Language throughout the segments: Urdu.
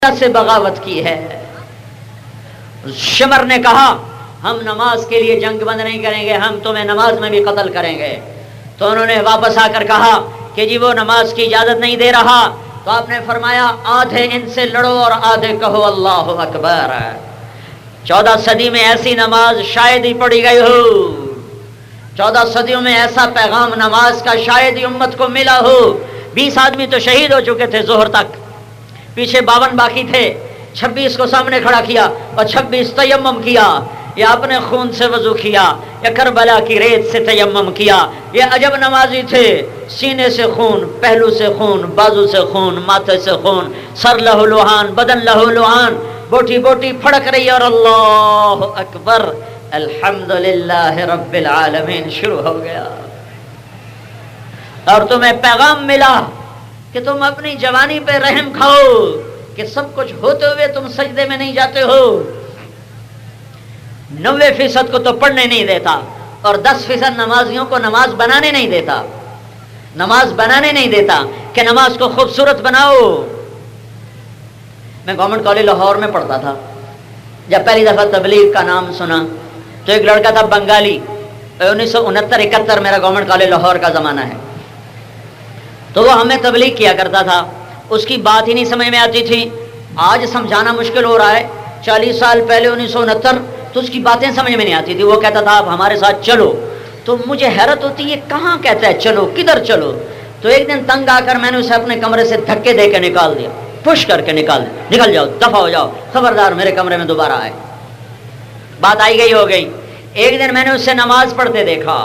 سے بغاوت کی ہے۔ شمر نے کہا ہم نماز کے لیے جنگ بند نہیں کریں گے، ہم تمہیں نماز میں بھی قتل کریں گے۔ تو انہوں نے واپس آ کر کہا کہ جی وہ نماز کی اجازت نہیں دے رہا۔ تو آپ نے فرمایا آدھے ان سے لڑو اور آدھے کہو اللہ اکبر۔ 14 صدی میں ایسی نماز شاید ہی پڑھی گئی ہو، 14 صدیوں میں ایسا پیغام نماز کا شاید ہی امت کو ملا ہو۔ 20 آدمی تو شہید ہو چکے تھے ظہر تک، پیچھے 52 باقی تھے۔ 26 کو سامنے کھڑا کیا اور 26 تیمم کیا، یا اپنے خون سے وضو کیا یا کربلا کی ریت سے تیمم کیا۔ یہ عجب نمازی تھے، سینے سے خون، پہلو سے خون، بازو سے خون، ماتھے سے خون، سر لہو لوہان، بدن لہو لوہان، بوٹی بوٹی پھڑک رہی ہے اور اللہ اکبر الحمدللہ رب العالمین شروع ہو گیا۔ اور تمہیں پیغام ملا کہ تم اپنی جوانی پہ رحم کھاؤ کہ سب کچھ ہوتے ہوئے تم سجدے میں نہیں جاتے ہو۔ 90% کو تو پڑھنے نہیں دیتا اور 10% نمازیوں کو نماز بنانے نہیں دیتا، نماز بنانے نہیں دیتا کہ نماز کو خوبصورت بناؤ۔ میں گورنمنٹ کالج لاہور میں پڑھتا تھا، جب پہلی دفعہ تبلیغ کا نام سنا تو ایک لڑکا تھا بنگالی، 1969-71 میرا گورنمنٹ کالج لاہور کا زمانہ ہے، تو وہ ہمیں تبلیغ کیا کرتا تھا۔ اس کی بات ہی نہیں سمجھ میں آتی تھی، آج سمجھانا مشکل ہو رہا ہے، 40 سال پہلے 1969 تو اس کی باتیں سمجھ میں نہیں آتی تھی۔ وہ کہتا تھا آپ ہمارے ساتھ چلو، تو مجھے حیرت ہوتی یہ کہاں کہتا ہے چلو، کدھر چلو؟ تو ایک دن تنگ آ کر میں نے اسے اپنے کمرے سے دھکے دے کے نکال دیا، پش کر کے نکال دیا، نکل جاؤ، دفع ہو جاؤ، خبردار میرے کمرے میں دوبارہ آئے۔ بات آئی گئی ہو گئی۔ ایک دن میں نے اسے نماز پڑھتے دیکھا،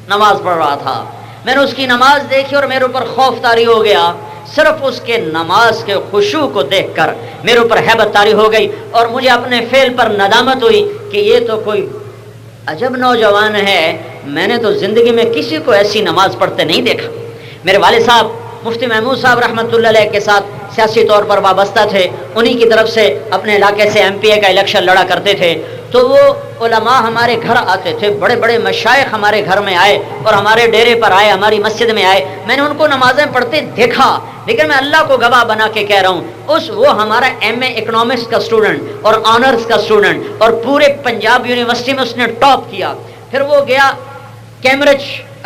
نماز پڑھ رہا تھا، میں نے اس کی نماز دیکھی اور میرے اوپر خوف طاری ہو گیا۔ صرف اس کے نماز کے خشوع کو دیکھ کر میرے اوپر ہیبت طاری ہو گئی اور مجھے اپنے فعل پر ندامت ہوئی کہ یہ تو کوئی عجب نوجوان ہے، میں نے تو زندگی میں کسی کو ایسی نماز پڑھتے نہیں دیکھا۔ میرے والد صاحب مفتی محمود صاحب رحمۃ اللہ علیہ کے ساتھ سیاسی طور پر وابستہ تھے، انہی کی طرف سے اپنے علاقے سے MPA کا الیکشن لڑا کرتے تھے۔ تو وہ علماء ہمارے گھر آتے تھے، بڑے بڑے مشائخ ہمارے گھر میں آئے اور ہمارے ڈیرے پر آئے، ہماری مسجد میں آئے۔ میں نے ان کو نمازیں پڑھتے دیکھا، لیکن میں اللہ کو گواہ بنا کے کہہ رہا ہوں وہ ہمارا MA اکنامکس کا اسٹوڈنٹ اور آنرز کا اسٹوڈنٹ اور پورے پنجاب یونیورسٹی میں اس نے ٹاپ کیا۔ پھر وہ گیا کیمبرج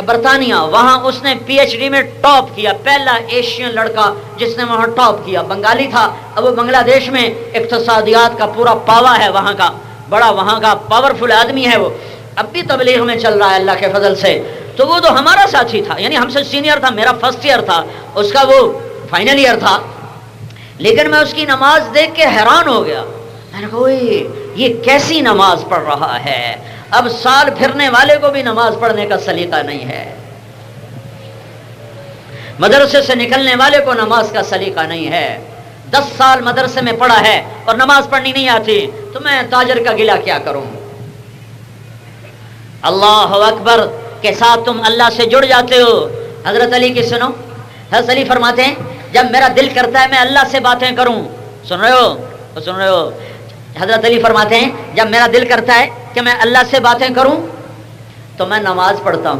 برطانیہ، وہاں اس نے PhD میں ٹاپ کیا، پہلا ایشین لڑکا جس نے وہاں ٹاپ کیا، بنگالی تھا۔ اب وہ بنگلہ دیش میں اقتصادیات کا پورا پاوا ہے، وہاں کا بڑا، وہاں کا پاورفل آدمی ہے وہ، اب بھی تبلیغ میں چل رہا ہے اللہ کے فضل سے۔ تو وہ تو ہمارا ساتھی تھا، یعنی ہم سے سینئر تھا، میرا فرسٹ ایئر تھا، اس کا وہ فائنل ایئر تھا، لیکن میں اس کی نماز دیکھ کے حیران ہو گیا۔ میں نے کہا یہ کیسی نماز پڑھ رہا ہے؟ اب سال پھرنے والے کو بھی نماز پڑھنے کا سلیقہ نہیں ہے، مدرسے سے نکلنے والے کو نماز کا سلیقہ نہیں ہے۔ 10 سال مدرسے میں پڑھا ہے اور نماز پڑھنی نہیں آتی، تو میں تاجر کا گلہ کیا کروں؟ اللہ اکبر کے ساتھ تم اللہ سے جڑ جاتے ہو۔ حضرت علی کی سنو، حضرت علی فرماتے ہیں جب میرا دل کرتا ہے میں اللہ سے باتیں کروں، سن رہے ہو؟ حضرت علی فرماتے ہیں جب میرا دل کرتا ہے کہ میں اللہ سے باتیں کروں تو میں نماز پڑھتا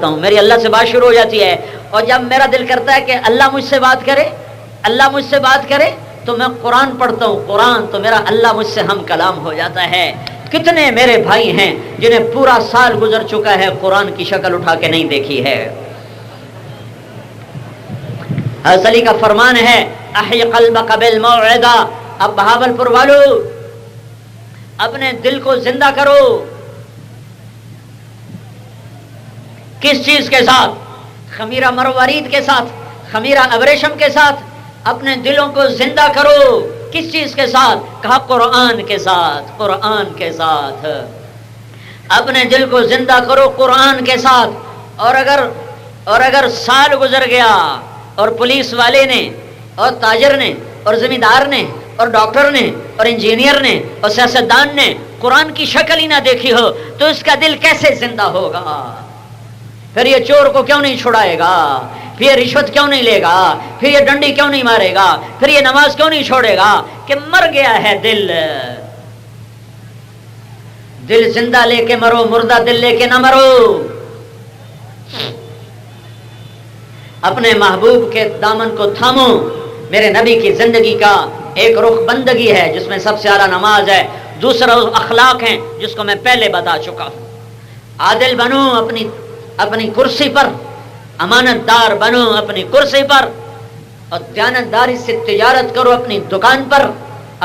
ہوں، میری اللہ سے بات شروع ہو جاتی ہے۔ اور جب میرا دل کرتا ہے کہ اللہ مجھ سے بات کرے تو میں قرآن پڑھتا ہوں، قرآن تو میرا اللہ مجھ سے ہم کلام ہو جاتا ہے۔ کتنے میرے بھائی ہیں جنہیں پورا سال گزر چکا ہے قرآن کی شکل اٹھا کے نہیں دیکھی ہے۔ حضرت علی کا فرمان ہے احی قلبک بالموعظہ، اب بہاولپور والو اپنے دل کو زندہ کرو۔ کس چیز کے ساتھ؟ خمیرہ مروارید کے ساتھ، خمیرہ ابریشم کے ساتھ اپنے دلوں کو زندہ کرو۔ کس چیز کے ساتھ؟ کہا قرآن کے ساتھ اپنے دل کو زندہ کرو، قرآن کے ساتھ۔ اور اگر سال گزر گیا اور پولیس والے نے اور تاجر نے اور زمیندار نے اور ڈاکٹر نے اور انجینئر نے اور سیاستدان نے قرآن کی شکل ہی نہ دیکھی ہو تو اس کا دل کیسے زندہ ہوگا؟ پھر یہ چور کو کیوں نہیں چھڑائے گا؟ پھر یہ رشوت کیوں نہیں لے گا؟ پھر یہ ڈنڈی کیوں نہیں مارے گا؟ پھر یہ نماز کیوں نہیں چھوڑے گا؟ کہ مر گیا ہے دل زندہ لے کے مرو، مردہ دل لے کے نہ مرو۔ اپنے محبوب کے دامن کو تھامو، میرے نبی کی زندگی کا ایک رخ بندگی ہے جس میں سب سے اعلیٰ نماز ہے، دوسرا اخلاق ہیں جس کو میں پہلے بتا چکا ہوں۔ عادل بنو اپنی کرسی پر، امانت دار بنو اپنی کرسی پر، اور دیانتداری سے تجارت کرو اپنی دکان پر،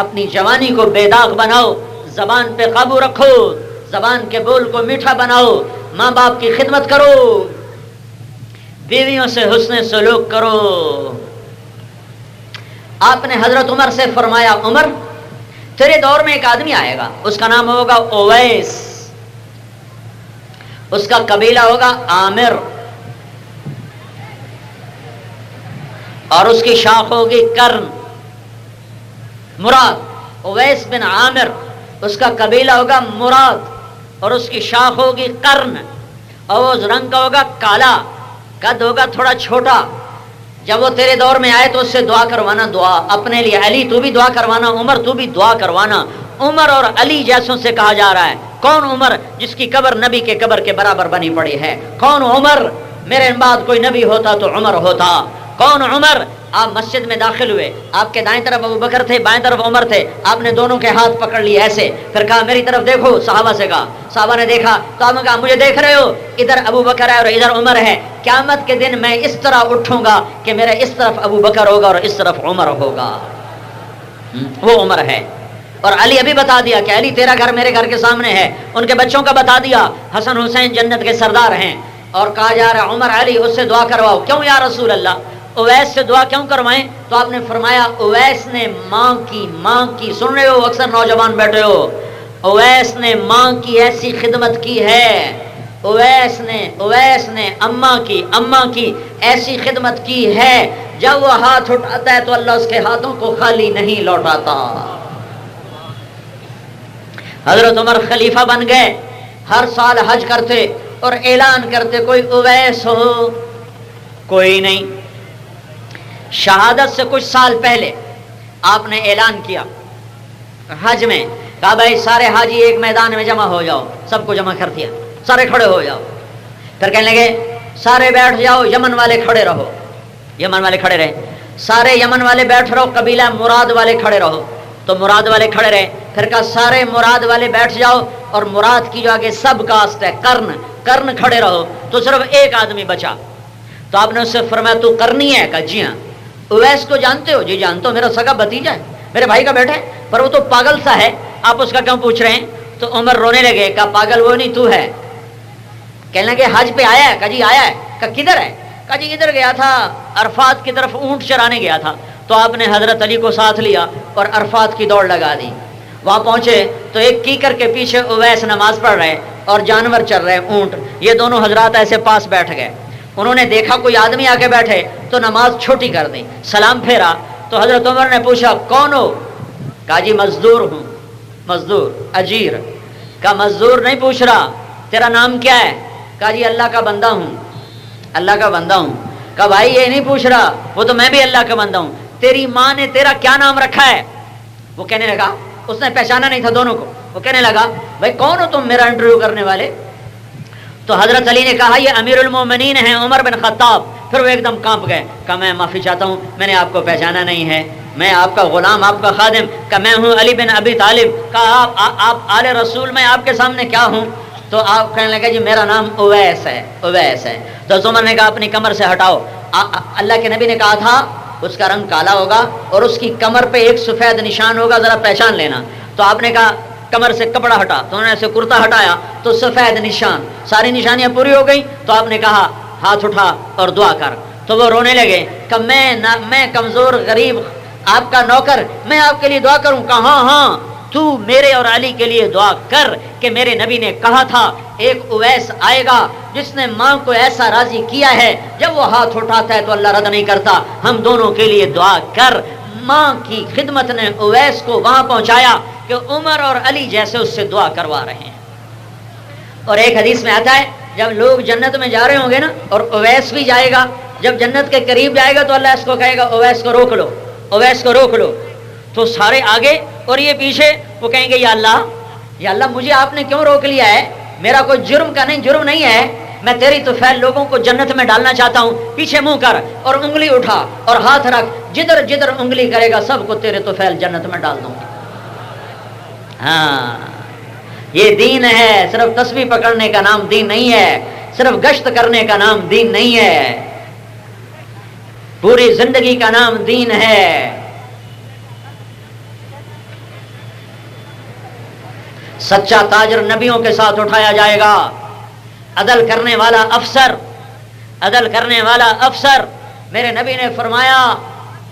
اپنی جوانی کو بے داغ بناؤ، زبان پہ قابو رکھو، زبان کے بول کو میٹھا بناؤ، ماں باپ کی خدمت کرو، بیویوں سے حسن سلوک کرو۔ آپ نے حضرت عمر سے فرمایا، عمر تیرے دور میں ایک آدمی آئے گا، اس کا نام ہوگا اویس، اس کا قبیلہ ہوگا عامر، اور اس کی شاخ ہوگی کرن۔ مراد اویس بن عامر، اس کا قبیلہ ہوگا مراد، اور اس کی شاخ ہوگی کرن، اور وہ رنگ کا ہوگا کالا، قد ہوگا تھوڑا چھوٹا۔ جب وہ تیرے دور میں آئے تو اس سے دعا کروانا، دعا اپنے لیے، علی تو بھی دعا کروانا، عمر تو بھی دعا کروانا۔ عمر اور علی جیسوں سے کہا جا رہا ہے، کون عمر جس کی قبر نبی کے قبر کے برابر بنی پڑی ہے؟ کون عمر؟ میرے بعد کوئی نبی ہوتا تو عمر ہوتا۔ کون عمر؟ آپ مسجد میں داخل ہوئے، آپ کے دائیں طرف ابو بکر تھے، بائیں طرف عمر تھے، آپ نے دونوں کے ہاتھ پکڑ لیے ایسے، پھر کہا میری طرف دیکھو، صحابہ سے کہا، صحابہ نے دیکھا تو آپ نے کہا مجھے دیکھ رہے ہو؟ ادھر ابو بکر ہے اور ادھر عمر ہے، قیامت کے دن میں اس طرح اٹھوں گا کہ میرا اس طرف ابو بکر ہوگا اور اس طرف عمر ہوگا۔ وہ عمر ہے۔ اور علی ابھی بتا دیا کہ علی تیرا گھر میرے گھر کے سامنے ہے، ان کے بچوں کا بتا دیا، حسن حسین جنت کے سردار ہیں۔ اور کہا جا رہا ہے عمر علی اس سے دعا کرواؤ۔ کیوں یا رسول اللہ؟ اویس سے دعا کیوں کروائیں؟ تو آپ نے فرمایا اویس نے ماں کی سن رہے ہو، اکثر نوجوان بیٹھے ہو، اویس نے ماں کی ایسی خدمت کی ہے، اویس نے اماں کی ایسی خدمت کی ہے، جب وہ ہاتھ اٹھاتا ہے تو اللہ اس کے ہاتھوں کو خالی نہیں لوٹاتا۔ حضرت عمر خلیفہ بن گئے، ہر سال حج کرتے اور اعلان کرتے کوئی اویس ہو، کوئی نہیں۔ شہادت سے کچھ سال پہلے آپ نے اعلان کیا حج میں، کہا بھائی سارے حاجی ایک میدان میں جمع ہو جاؤ، سب کو جمع کر دیا، سارے کھڑے ہو جاؤ۔ پھر کہنے لگے سارے بیٹھ جاؤ، یمن والے کھڑے رہو، یمن والے کھڑے رہے، سارے یمن والے بیٹھ رہو، قبیلہ مراد والے کھڑے رہو، تو مراد والے کھڑے رہے۔ پھر کہا سارے مراد والے بیٹھ جاؤ، اور مراد کی جو آگے سب کاسٹ ہے کرن کھڑے رہو، تو صرف ایک آدمی بچا۔ تو آپ نے اس سے فرمایا تو کرنی ہے؟ کہا جی ہاں۔ اویس کو جانتے ہو؟ جی جانتا ہوں، میرا سگا بھتیجا ہے، میرے بھائی کا بیٹا ہے، پر وہ تو پاگل سا ہے، آپ اس کا کیوں پوچھ رہے ہیں؟ تو عمر رونے لگے، کہا پاگل وہ نہیں تو ہے۔ کہنے لگے حج پہ آیا ہے؟ کہا جی آیا ہے۔ کہا کدھر ہے؟ کہا جی ادھر گیا تھا، عرفات کی طرف اونٹ چرانے گیا تھا۔ تو آپ نے حضرت علی کو ساتھ لیا اور عرفات کی دوڑ لگا دی۔ وہاں پہنچے تو ایک کیکر کے پیچھے اویس نماز پڑھ رہے اور جانور چر رہے اونٹ، یہ دونوں حضرات ایسے پاس بیٹھ گئے۔ انہوں نے دیکھا کوئی آدمی آ کے بیٹھے تو نماز چھوٹی کر دی، سلام پھیرا تو حضرت عمر نے پوچھا کون ہو؟ کہا جی مزدور ہوں، مزدور اجیر۔ کہا مزدور نہیں پوچھ رہا، تیرا نام کیا ہے؟ کہا جی اللہ کا بندہ ہوں، اللہ کا بندہ ہوں۔ کہا بھائی یہ نہیں پوچھ رہا، وہ تو میں بھی اللہ کا بندہ ہوں، تیری ماں نے تیرا کیا نام رکھا ہے؟ وہ کہنے لگا، اس نے پہچانا نہیں تھا دونوں کو، وہ کہنے لگا بھائی کون ہو تم میرا انٹرویو کرنے والے؟ تو حضرت علی نے کہا یہ امیر المومنین ہیں عمر بن خطاب۔ پھر وہ ایک دم کانپ گئے، کہا میں معافی چاہتا ہوں، میں نے آپ کو پہچانا نہیں ہے، میں آپ کا غلام، آپ کا خادم، کہا میں ہوں علی بن ابی طالب۔ کہا آپ آل رسول، میں آپ کے سامنے کیا ہوں؟ تو آپ کہنے لگے جی میرا نام اویس ہے، اویس ہے۔ تو عمر نے کہا اپنی کمر سے ہٹاؤ، اللہ کے نبی نے کہا تھا اس کا رنگ کالا ہوگا اور اس کی کمر پہ ایک سفید نشان ہوگا، ذرا پہچان لینا۔ تو آپ نے کہا کمر سے کپڑا ہٹا، تو انہوں نے ایسے کرتا ہٹایا تو سفید نشان، ساری نشانیاں پوری ہو گئی۔ تو آپ نے کہا ہاتھ اٹھا اور دعا کر۔ تو وہ رونے لگے کہ میں کمزور غریب آپ کا نوکر، میں آپ کے لیے دعا کروں؟ کہا ہاں ہاں تو میرے اور علی کے لیے دعا کر کہ میرے نبی نے کہا تھا ایک اویس آئے گا جس نے ماں کو ایسا راضی کیا ہے، جب وہ ہاتھ اٹھاتا ہے تو اللہ رد نہیں کرتا، ہم دونوں کے لیے دعا کر۔ ماں کی خدمت نے اویس کو وہاں پہنچایا کہ عمر اور علی جیسے اس سے دعا کروا رہے ہیں۔ اور ایک حدیث میں آتا ہے جب لوگ جنت میں جا رہے ہوں گے نا، اور اویس بھی جائے گا، جب جنت کے قریب جائے گا تو اللہ اس کو کہے گا اویس کو روک لو، اویس کو روک لو۔ تو سارے آگے اور یہ پیچھے، وہ کہیں گے یا اللہ مجھے آپ نے کیوں روک لیا ہے؟ میرا کوئی جرم نہیں ہے، میں تیری طفیل لوگوں کو جنت میں ڈالنا چاہتا ہوں، پیچھے منہ کر اور انگلی اٹھا اور ہاتھ رکھ، جدھر جدھر انگلی کرے گا سب کو تیرے طفیل جنت میں ڈال دوں گا۔ ہاں یہ دین ہے، صرف تسبیح پکڑنے کا نام دین نہیں ہے، صرف گشت کرنے کا نام دین نہیں ہے، پوری زندگی کا نام دین ہے۔ سچا تاجر نبیوں کے ساتھ اٹھایا جائے گا، عدل کرنے والا افسر، عدل کرنے والا افسر، میرے نبی نے فرمایا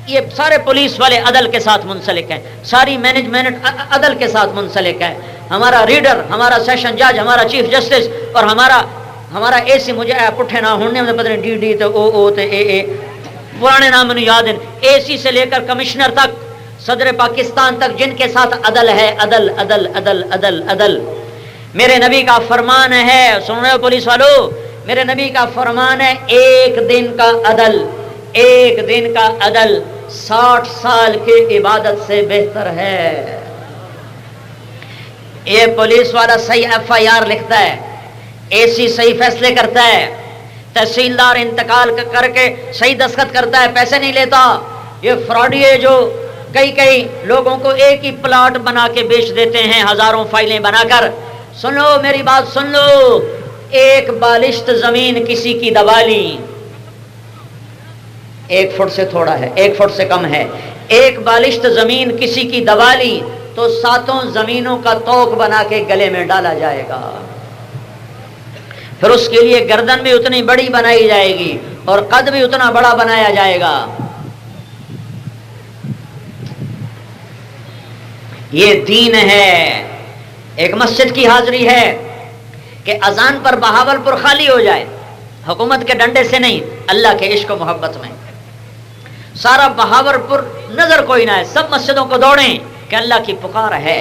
یہ سارے پولیس والے عدل کے ساتھ منسلک ہیں، ساری مینجمنٹ عدل کے ساتھ منسلک ہے، ہمارا ریڈر، ہمارا سیشن جج، ہمارا چیف جسٹس اور ہمارا اے سی، مجھے پٹھے نہ ہونے میں پتہ نہیں ڈی ڈی تو او تو اے پرانے نام مجھے یاد ہیں، اے سی سے لے کر کمشنر تک، صدر پاکستان تک، جن کے ساتھ عدل ہے، عدل عدل عدل عدل عدل۔ میرے نبی کا فرمان ہے، سن رہے ہو پولیس والو، میرے نبی کا فرمان ہے ایک دن کا عدل، ایک دن کا عدل 60 سال کی عبادت سے بہتر ہے۔ یہ پولیس والا صحیح ایف آئی آر لکھتا ہے، اے سی صحیح فیصلے کرتا ہے، تحصیلدار انتقال کر کے صحیح دستخط کرتا ہے، پیسے نہیں لیتا۔ یہ فراڈیے جو کئی لوگوں کو ایک ہی پلاٹ بنا کے بیچ دیتے ہیں، ہزاروں فائلیں بنا کر۔ سنو میری بات سن لو، ایک بالشت زمین کسی کی دبا لی، 1 فٹ سے تھوڑا ہے، 1 فٹ سے کم ہے، ایک بالشت زمین کسی کی دبا لی تو 7 زمینوں کا توق بنا کے گلے میں ڈالا جائے گا، پھر اس کے لیے گردن بھی اتنی بڑی بنائی جائے گی اور قد بھی اتنا بڑا بنایا جائے گا۔ یہ دین ہے۔ ایک مسجد کی حاضری ہے کہ اذان پر بہاولپور خالی ہو جائے، حکومت کے ڈنڈے سے نہیں، اللہ کے عشق و محبت میں سارا بہاولپور نظر کوئی نہ ہے، سب مسجدوں کو دوڑیں کہ اللہ کی پکار ہے۔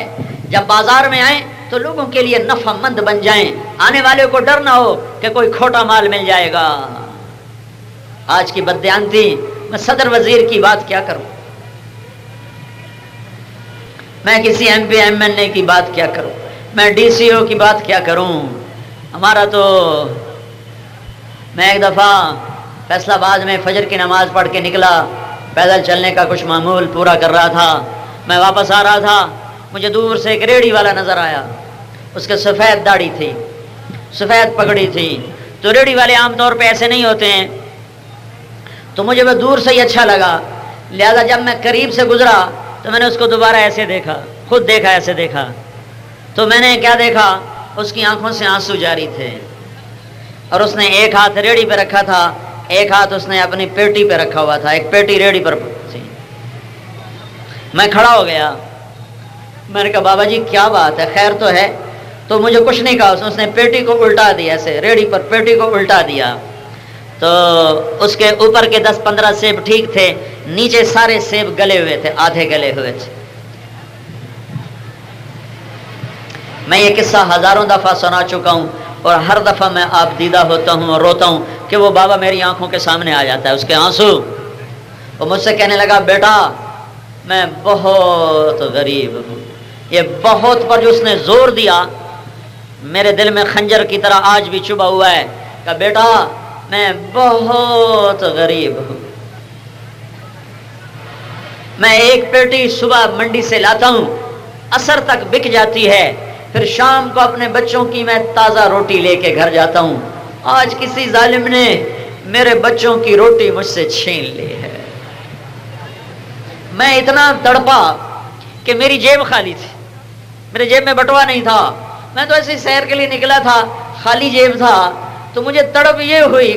جب بازار میں آئیں تو لوگوں کے لیے نفع مند بن جائیں، آنے والے کو ڈر نہ ہو کہ کوئی کھوٹا مال مل جائے گا۔ آج کی بددیانتی، میں صدر وزیر کی بات کیا کروں، میں کسی ایم پی ایم این اے کی بات کیا کروں، میں ڈی سی او کی بات کیا کروں۔ ہمارا تو، میں ایک دفعہ فیصل آباد میں فجر کی نماز پڑھ کے نکلا، پیدل چلنے کا کچھ معمول پورا کر رہا تھا، میں واپس آ رہا تھا، مجھے دور سے ایک ریڑھی والا نظر آیا، اس کے سفید داڑھی تھی، سفید پگڑی تھی، تو ریڑھی والے عام طور پہ ایسے نہیں ہوتے ہیں، تو مجھے وہ دور سے ہی اچھا لگا، لہذا جب میں قریب سے گزرا تو میں نے اس کو دوبارہ ایسے دیکھا، خود دیکھا، ایسے دیکھا، تو میں نے کیا دیکھا، اس کی آنکھوں سے آنسو جاری تھے، اور اس نے ایک ہاتھ ریڑھی پہ رکھا تھا، ایک ہاتھ اس نے اپنی پیٹی پہ رکھا ہوا تھا، ایک پیٹی ریڑھی پر تھی۔ میں کھڑا ہو گیا، میں نے کہا بابا جی کیا بات ہے، خیر تو ہے؟ تو مجھے کچھ نہیں کہا، اس نے پیٹی کو الٹا دیا، ایسے ریڑھی پر پیٹی کو الٹا دیا، تو اس کے اوپر کے 10-15 سیب ٹھیک تھے، نیچے سارے سیب گلے ہوئے تھے، آدھے گلے ہوئے تھے۔ میں یہ قصہ ہزاروں دفعہ سنا چکا ہوں، اور ہر دفعہ میں آپ دیدہ ہوتا ہوں اور روتا ہوں کہ وہ بابا میری آنکھوں کے سامنے آ جاتا ہے، اس کے آنسو۔ وہ مجھ سے کہنے لگا بیٹا میں بہت غریب ہوں، یہ بہت پر جو اس نے زور دیا میرے دل میں خنجر کی طرح آج بھی چبھا ہوا ہے، کہ بیٹا میں بہت غریب ہوں، میں ایک پیٹی صبح منڈی سے لاتا ہوں، عصر تک بک جاتی ہے، پھر شام کو اپنے بچوں کی میں تازہ روٹی لے کے گھر جاتا ہوں، آج کسی ظالم نے میرے بچوں کی روٹی مجھ سے چھین لی ہے۔ میں اتنا تڑپا کہ میری جیب خالی تھی، میرے جیب میں بٹوا نہیں تھا، میں تو ایسے سیر کے لیے نکلا تھا، خالی جیب تھا، تو مجھے تڑپ یہ ہوئی،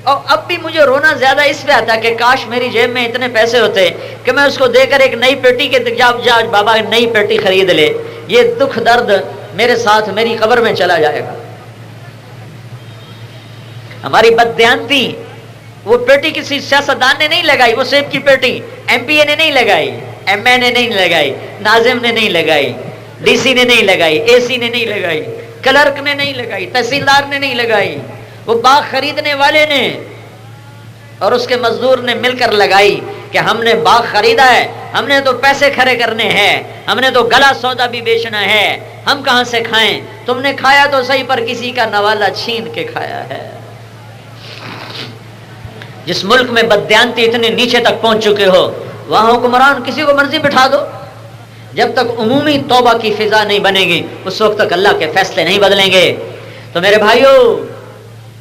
اور اب بھی مجھے رونا زیادہ اس پہ آتا کہ کاش میری جیب میں اتنے پیسے ہوتے کہ میں اس کو دے کر ایک نئی پیٹی کے جا بابا نئی پیٹی خرید لے، یہ دکھ درد میرے ساتھ میری قبر میں چلا جائے گا۔ ہماری بددیانتی، وہ پیٹی کسی سیاستدان نے نہیں لگائی، وہ سیب کی پیٹی ایم پی اے نے نہیں لگائی، ایم اے نے نہیں لگائی، ناظم نے نہیں لگائی، ڈی سی نے نہیں لگائی، اے سی نے نہیں لگائی، کلرک نے نہیں لگائی، تحصیلدار نے نہیں لگائی، وہ باغ خریدنے والے نے اور اس کے مزدور نے مل کر لگائی کہ ہم نے باغ خریدا ہے، ہم نے تو پیسے کھڑے کرنے ہیں، ہم نے تو گلا سودا بھی بیچنا ہے، ہم کہاں سے کھائیں؟ تم نے کھایا تو صحیح پر کسی کا نوالا چھین کے کھایا ہے۔ جس ملک میں بددیانتی اتنے نیچے تک پہنچ چکے ہو وہاں حکمران کسی کو مرضی بٹھا دو، جب تک عمومی توبہ کی فضا نہیں بنے گی اس وقت تک اللہ کے فیصلے نہیں بدلیں گے۔ تو میرے بھائیوں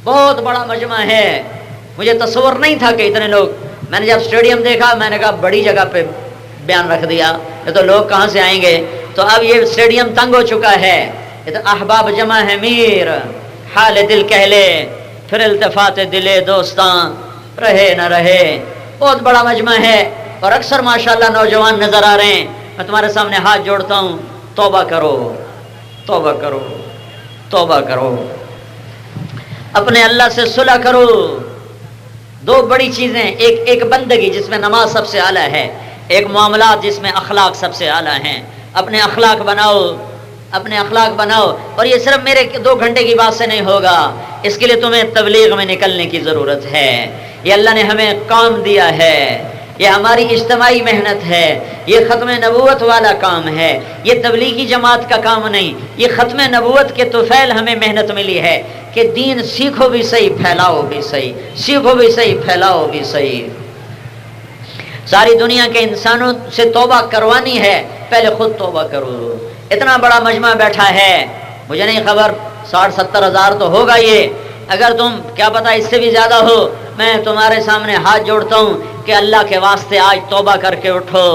بہت بڑا مجمع ہے، مجھے تصور نہیں تھا کہ اتنے لوگ، میں نے جب اسٹیڈیم دیکھا میں نے کہا بڑی جگہ پہ بیان رکھ دیا، یہ تو لوگ کہاں سے آئیں گے؟ تو اب یہ اسٹیڈیم تنگ ہو چکا ہے، یہ تو احباب جمع ہے میر، حال دل کہہ لے پھر التفات دل دوستاں رہے نہ رہے، بہت بڑا مجمع ہے اور اکثر ماشاءاللہ نوجوان نظر آ رہے ہیں۔ میں تمہارے سامنے ہاتھ جوڑتا ہوں، توبہ کرو، توبہ کرو، توبہ کرو، اپنے اللہ سے صلح کرو۔ دو بڑی چیزیں، ایک بندگی جس میں نماز سب سے اعلیٰ ہے، ایک معاملات جس میں اخلاق سب سے اعلیٰ ہیں۔ اپنے اخلاق بناؤ، اپنے اخلاق بناؤ، اور یہ صرف میرے 2 گھنٹے کی بات سے نہیں ہوگا، اس کے لیے تمہیں تبلیغ میں نکلنے کی ضرورت ہے۔ یہ اللہ نے ہمیں کام دیا ہے، یہ ہماری اجتماعی محنت ہے، یہ ختم نبوت والا کام ہے، یہ تبلیغی جماعت کا کام نہیں، یہ ختم نبوت کے طفیل ہمیں محنت ملی ہے کہ دین سیکھو بھی صحیح، پھیلاؤ بھی صحیح، سیکھو بھی صحیح، پھیلاؤ بھی صحیح۔ ساری دنیا کے انسانوں سے توبہ کروانی ہے، پہلے خود توبہ کرو۔ اتنا بڑا مجمع بیٹھا ہے، مجھے نہیں خبر 60-70 ہزار تو ہوگا یہ، اگر تم کیا پتا اس سے بھی زیادہ ہو، میں تمہارے سامنے ہاتھ جوڑتا ہوں کہ اللہ کے واسطے آج توبہ کر کے اٹھو۔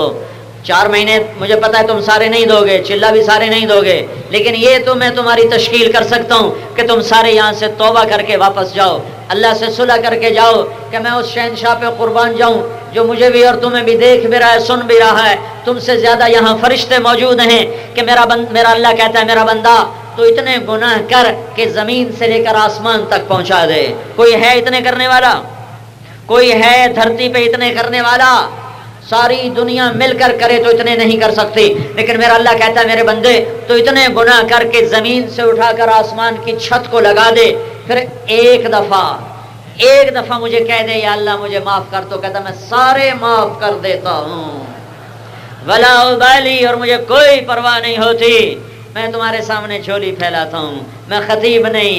4 مہینے مجھے پتا ہے تم سارے نہیں دو گے، چلہ بھی سارے نہیں دو گے، لیکن یہ تو میں تمہاری تشکیل کر سکتا ہوں کہ تم سارے یہاں سے توبہ کر کے واپس جاؤ، اللہ سے صلح کر کے جاؤ کہ میں اس شہنشاہ پہ قربان جاؤں جو مجھے بھی اور تمہیں بھی دیکھ بھی رہا ہے، سن بھی رہا ہے۔ تم سے زیادہ یہاں فرشتے موجود ہیں کہ میرا اللہ کہتا ہے میرا بندہ تو اتنے گناہ کر کہ زمین سے لے کر آسمان تک پہنچا دے۔ کوئی ہے اتنے کرنے والا؟ کوئی ہے دھرتی پہ اتنے کرنے والا؟ ساری دنیا مل کر کرے تو اتنے نہیں کر سکتی، لیکن میرا اللہ کہتا ہے میرے بندے تو اتنے گناہ کر کے زمین سے اٹھا کر آسمان کی چھت کو لگا دے، پھر ایک دفعہ مجھے کہہ دے یا اللہ مجھے معاف کر، تو کہتا میں سارے معاف کر دیتا ہوں، ولا ابالی، اور مجھے کوئی پرواہ نہیں ہوتی، میں تمہارے سامنے جھولی پھیلاتا ہوں۔ میں خطیب نہیں،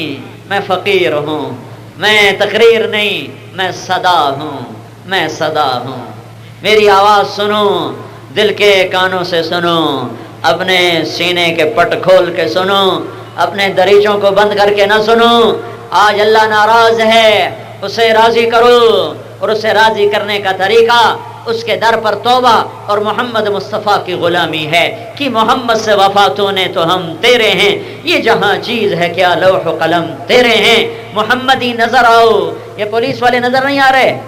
میں فقیر ہوں، میں تقریر نہیں، میں صدا ہوں، میں صدا ہوں۔ میری آواز سنو، دل کے کانوں سے سنو، اپنے سینے کے پٹ کھول کے سنو، اپنے دریچوں کو بند کر کے نہ سنو۔ آج اللہ ناراض ہے، اسے راضی کرو، اور اسے راضی کرنے کا طریقہ اس کے در پر توبہ اور محمد مصطفیٰ کی غلامی ہے کہ محمد سے وفاتوں نے تو ہم تیرے ہیں، یہ جہاں چیز ہے کیا لوح و قلم تیرے ہیں، محمدی نظر آؤ۔ یہ پولیس والے نظر نہیں آ رہے؟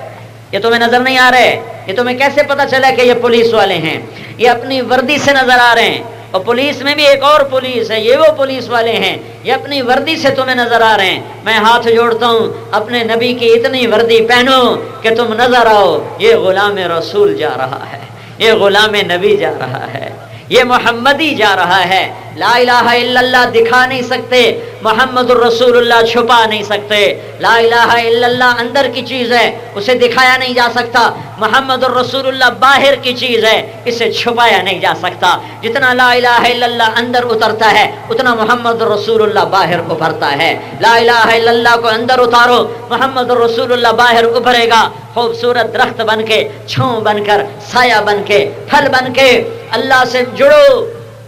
یہ تمہیں نظر نہیں آ رہے؟ یہ تمہیں کیسے پتا چلا کہ یہ پولیس والے ہیں؟ یہ اپنی وردی سے نظر آ رہے ہیں، اور پولیس میں بھی ایک اور پولیس ہے، یہ وہ پولیس والے ہیں، یہ اپنی وردی سے تمہیں نظر آ رہے ہیں۔ میں ہاتھ جوڑتا ہوں، اپنے نبی کی اتنی وردی پہنو کہ تم نظر آؤ۔ یہ غلام رسول جا رہا ہے، یہ غلام نبی جا رہا ہے، یہ محمدی جا رہا ہے۔ لا الہ الا اللہ دکھا نہیں سکتے، محمد الرسول اللہ چھپا نہیں سکتے۔ لا الہ الا اللہ اندر کی چیز ہے، اسے دکھایا نہیں جا سکتا۔ محمد الرسول اللہ باہر کی چیز ہے، اسے چھپایا نہیں جا سکتا۔ جتنا لا الہ الا اللہ اندر اترتا ہے اتنا محمد الرسول اللہ باہر ابھرتا ہے۔ لا الہ الا اللہ کو اندر اتارو، محمد الرسول اللہ باہر ابھرے گا، خوبصورت درخت بن کے، چھاؤں بن کر، سایہ بن کے، پھل بن کے۔ اللہ سے جڑو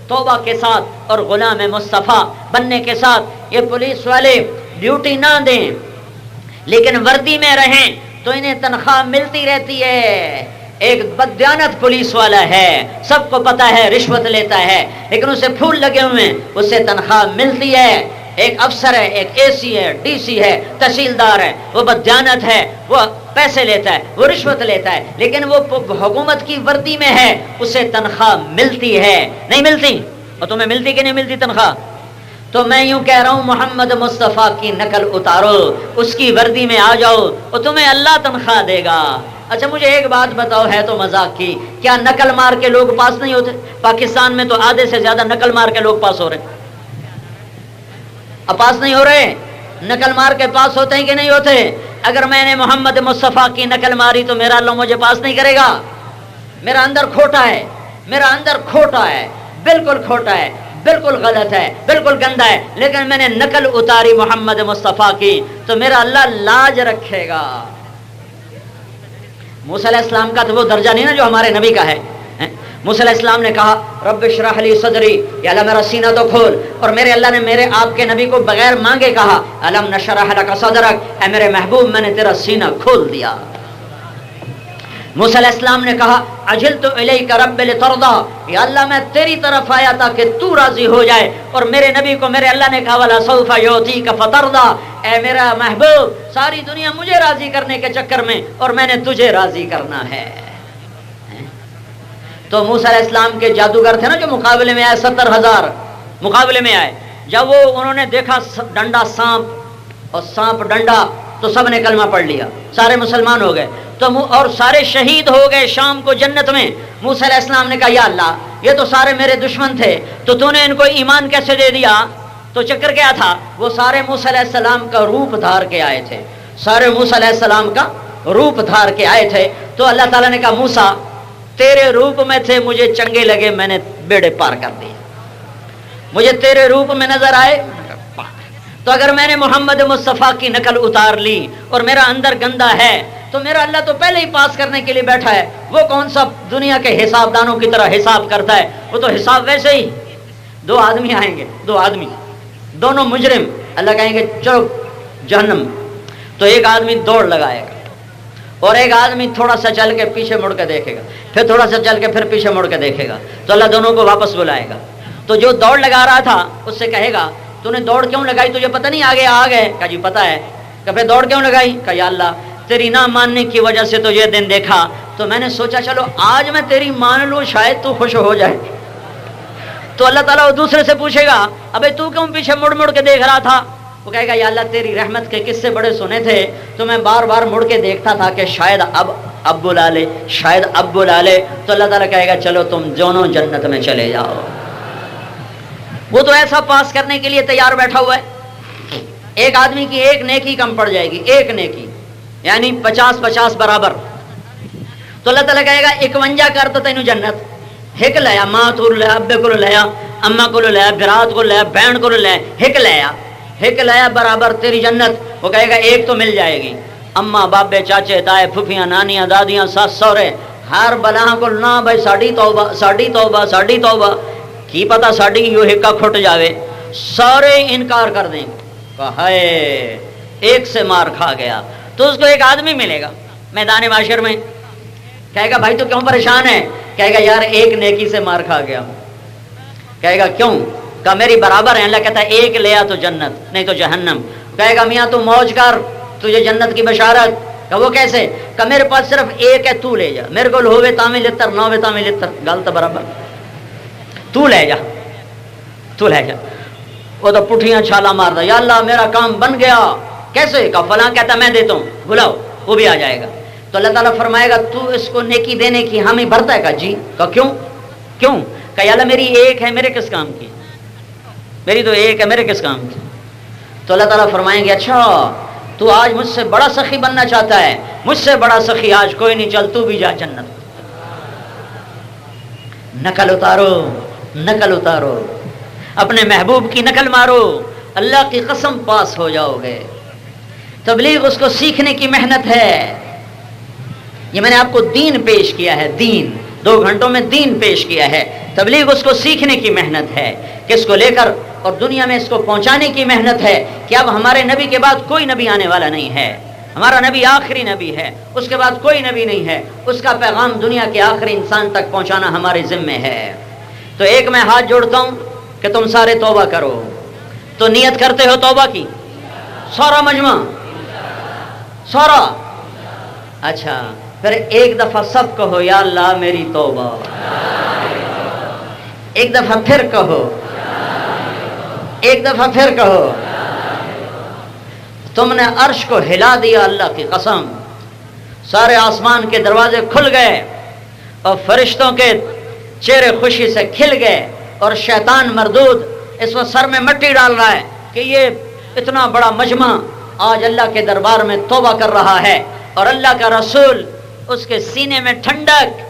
توبہ کے ساتھ اور غلام مصطفیٰ بننے کے ساتھ۔ یہ پولیس والے ڈیوٹی نہ دیں لیکن وردی میں رہیں تو انہیں تنخواہ ملتی رہتی ہے۔ ایک بددیانت پولیس والا ہے، سب کو پتا ہے رشوت لیتا ہے، لیکن اسے پھول لگے ہوئے ہیں، اسے تنخواہ ملتی ہے۔ ایک افسر ہے، ایک اے سی ہے، ڈی سی ہے، تحصیلدار ہے، وہ بددیانت ہے، وہ پیسے لیتا ہے، وہ رشوت لیتا ہے، لیکن وہ حکومت کی وردی میں ہے، اسے تنخواہ ملتی ہے۔ نہیں ملتی؟ اور تمہیں ملتی کہ نہیں ملتی تنخواہ؟ تو میں یوں کہہ رہا ہوں محمد مصطفیٰ کی نقل اتارو، اس کی وردی میں آ جاؤ، اور تمہیں اللہ تنخواہ دے گا۔ اچھا مجھے ایک بات بتاؤ، ہے تو مذاق کی، کیا نقل مار کے لوگ پاس نہیں ہوتے؟ پاکستان میں تو آدھے سے زیادہ نقل مار کے لوگ پاس ہو رہے ہیں۔ اب پاس نہیں ہو رہے، نقل مار کے پاس ہوتے ہیں کہ نہیں ہوتے؟ اگر میں نے محمد مصطفیٰ کی نقل ماری تو میرا اللہ مجھے پاس نہیں کرے گا؟ میرا اندر کھوٹا ہے، میرا اندر کھوٹا ہے، بالکل کھوٹا ہے، بالکل غلط ہے، بالکل گندا ہے، لیکن میں نے نقل اتاری محمد مصطفیٰ کی تو میرا اللہ لاج رکھے گا۔ موسیٰ علیہ السلام کا تو وہ درجہ نہیں نا جو ہمارے نبی کا ہے. موسیٰ علیہ السلام نے کہا رب اشرح لی صدری، یا اللہ میرا سینہ تو کھول، اور میرے اللہ نے میرے آپ کے نبی کو بغیر مانگے کہا الم نشرح لک صدرک، اے میرے محبوب میں نے تیرا سینہ کھول دیا. موسیٰ علیہ السلام نے کہا عجلت الیک رب لترضی، یا اللہ میں تیری طرف آیا تھا کہ تو راضی ہو جائے. اور میرے نبی کو میرے اللہ نے کہا ولا سوف یعطیک فترضی، اے میرا محبوب ساری دنیا مجھے راضی کرنے کے چکر میں اور میں نے تجھے راضی کرنا ہے. تو موسیٰ علیہ السلام کے جادوگر تھے نا جو مقابلے میں آئے، 70,000 مقابلے میں آئے. جب وہ انہوں نے دیکھا ڈنڈا سانپ اور سانپ ڈنڈا، تو سب نے کلمہ پڑھ لیا، سارے مسلمان ہو گئے. تو اور سارے شہید ہو گئے شام کو جنت میں. موسیٰ علیہ السلام نے کہا یا اللہ یہ تو سارے میرے دشمن تھے، تو نے ان کو ایمان کیسے دے دیا؟ تو چکر کیا تھا، وہ سارے موسیٰ علیہ السلام کا روپ دھار کے آئے تھے، سارے موسیٰ علیہ السلام کا روپ دھار کے آئے تھے. تو اللہ تعالیٰ نے کہا موسیٰ تیرے روپ میں تھے، مجھے چنگے لگے، میں نے بیڑے پار کر دیے. مجھے تیرے روپ میں نظر آئے، تو اگر میں نے محمد مصطفیٰ کی نقل اتار لی اور میرا اندر گندا ہے تو میرا اللہ تو پہلے ہی پاس کرنے کے لیے بیٹھا ہے. وہ کون سا دنیا کے حساب دانوں کی طرح حساب کرتا ہے، وہ تو حساب ویسے ہی. 2 آدمی آئیں گے، 2 آدمی دونوں مجرم، اللہ کہیں گے چلو جہنم. تو ایک آدمی دوڑ لگائے گا اور ایک آدمی تھوڑا سا چل کے پیچھے مڑ کے دیکھے گا، پھر تھوڑا سا چل کے پھر پیچھے مڑ کے دیکھے گا. تو اللہ دونوں کو واپس بلائے گا. تو جو دوڑ لگا رہا تھا اس سے کہے گا تو نے دوڑ کیوں لگائی، تجھے پتہ نہیں آگے آ گئے؟ کہا جی پتہ ہے. کہ پھر دوڑ کیوں لگائی؟ کہا یا اللہ تیری نہ ماننے کی وجہ سے تو یہ دن دیکھا، تو میں نے سوچا چلو آج میں تیری مان لوں شاید تو خوش ہو جائے. تو اللہ تعالیٰ وہ دوسرے سے پوچھے گا ابے تو کیوں پیچھے مڑ مڑ کے دیکھ رہا تھا؟ وہ کہے گا یا اللہ تیری رحمت کے قصے بڑے سنے تھے تو میں بار بار مڑ کے دیکھتا تھا کہ شاید اب بلا لے، شاید اب بلا لے. تو اللہ تعالیٰ کہے گا چلو تم دونوں جنت میں چلے جاؤ. وہ تو ایسا پاس کرنے کے لیے تیار بیٹھا ہوا ہے. ایک آدمی کی ایک نیکی کم پڑ جائے گی، ایک نیکی یعنی 50-50 برابر. تو اللہ تعالیٰ کہے گا 51 کر تو تینوں جنت. ہک لیا ماں تو لیا، ابے کو لیا، اما کو لیا، برات کو لیا، بہن کو لیا، ہک لیا برابر تیری جنت. وہ کہے گا ایک تو مل جائے گی. اما بابے چاچے تائے پھوپھیاں نانیاں دادیاں ساس سورے ہر بلا کو نہ بھائی ساڈی توبہ ساڈی توبہ ساڈی توبہ، کی پتہ ساڈی یو ہکا کھٹ جاوے. سارے انکار کر دیں گے، ہائے ایک سے مار کھا گیا. تو اس کو ایک آدمی ملے گا میدان معاشر میں، کہے گا بھائی تو کیوں پریشان ہے؟ کہے گا یار ایک نیکی سے مار کھا گیا. کہے گا کیوں؟ کہا میری برابر ہے. اللہ کہتا ہے ایک لیا تو جنت نہیں تو جہنم. کہے گا میاں تو موج کر، تجھے جنت کی بشارت. کہ وہ کیسے؟ کہ میرے پاس صرف ایک ہے، تو لے جا. میرے کو ہوے تامی لتر نہ ہوے تامی لتر گل تو برابر، تو لے جا تو لے جا. وہ تو پٹھیاں چھالا مار دا، یا اللہ میرا کام بن گیا. کیسے؟ کہ فلاں کہتا میں دیتا ہوں، بلاؤ، وہ بھی آ جائے گا. تو اللہ تعالیٰ فرمائے گا تو اس کو نیکی دینے کی ہمیں بھرتا ہے؟ کہا جی. کہا کیوں؟ کہ یا اللہ میری ایک ہے، میرے کس کام کی؟ میری تو ایک ہے، میرے کس کام کی؟ تو اللہ تعالیٰ فرمائیں گے اچھا تو آج مجھ سے بڑا سخی بننا چاہتا ہے، مجھ سے بڑا سخی آج کوئی نہیں، چل تو بھی جا جنت. نقل اتارو اپنے محبوب کی نقل مارو، اللہ کی قسم پاس ہو جاؤ گے. تبلیغ اس کو سیکھنے کی محنت ہے. یہ میں نے آپ کو دین پیش کیا ہے، دین 2 گھنٹوں میں دین پیش کیا ہے. تبلیغ اس کو سیکھنے کی محنت ہے کہ اس کو لے کر اور دنیا میں اس کو پہنچانے کی محنت ہے کہ اب ہمارے نبی کے بعد کوئی نبی آنے والا نہیں ہے، ہمارا نبی آخری نبی ہے، اس کے بعد کوئی نبی نہیں ہے. اس کا پیغام دنیا کے آخری انسان تک پہنچانا ہمارے ذمے ہے. تو ایک میں ہاتھ جوڑتا ہوں کہ تم سارے توبہ کرو. تو نیت کرتے ہو توبہ کی؟ سارا مجمع سارا؟ اچھا پھر ایک دفعہ سب کہو یا اللہ میری توبہ. ایک دفعہ پھر کہو، ایک دفعہ پھر کہو. تم نے عرش کو ہلا دیا، اللہ کی قسم سارے آسمان کے دروازے کھل گئے اور فرشتوں کے چہرے خوشی سے کھل گئے. اور شیطان مردود اس وقت سر میں مٹی ڈال رہا ہے کہ یہ اتنا بڑا مجمع آج اللہ کے دربار میں توبہ کر رہا ہے. اور اللہ کا رسول اس کے سینے میں ٹھنڈک.